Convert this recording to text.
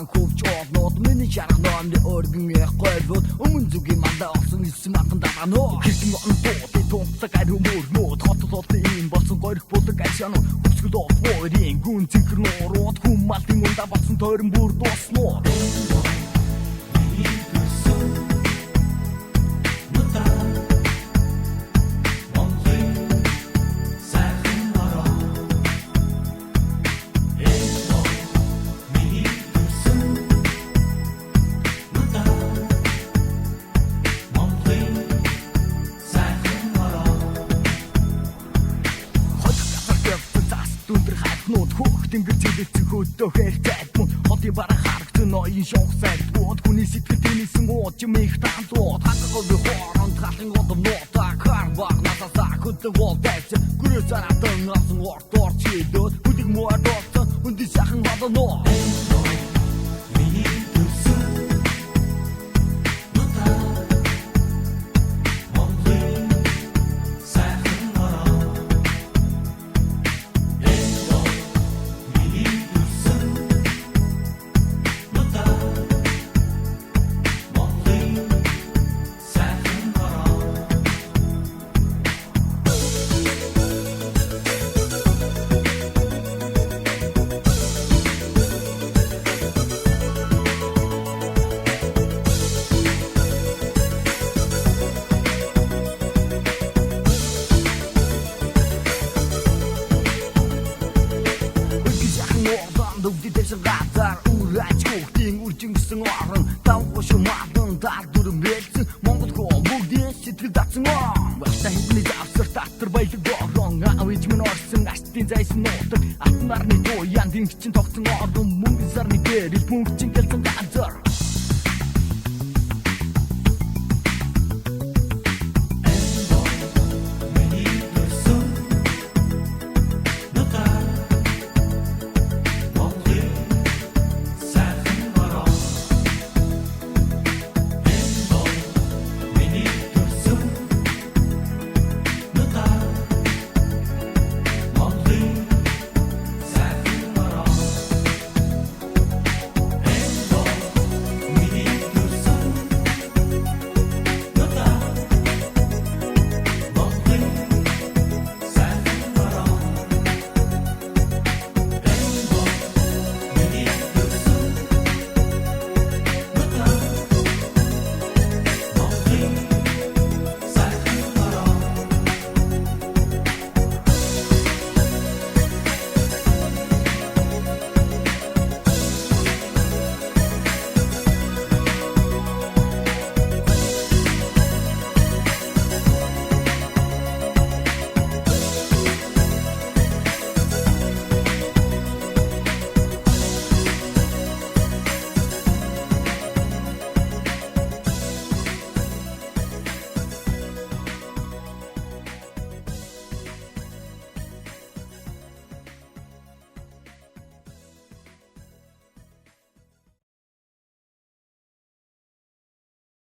Сан хөвч олнууд миний шарах номны өргөн гойвод өмнө зүгийн мандаа олсон исэм атан дараа нөө хэрхэн он бод тунцаг ариумөр нөө хотлолт ийм болсон горих болдог ажаано хөцгөл офорийн гүн цэнхрнөрөд хүммалтын ундаа болсон тойрон бүр дусноо Тэнгэр зэлцэн хөдөө хэрцээд мөн хоти барах харагдан ноён шонгсайд бод хүний сэтгэл тэнийсэн ууд юм их таандууд хатгал хооронд халын одом нота карбах насаа хөдөө волтайц гүрээс аратан асан ортор чидод бүдэг муадот үнди сайхан бадано Дэгдэсэн газар ураач хүүхдийн үржингсэн орон тавгууш мадан дардүрэн бэлсэн Монгол хөө бүгдийн сэтгэл татсан Башта хэвний завсар татар баялаг борон Авиж минь орсон астын зайсан нутаг Атнарны дуян динч чин тогтсон орон Мөнгөн сарны гэрэл пүнкч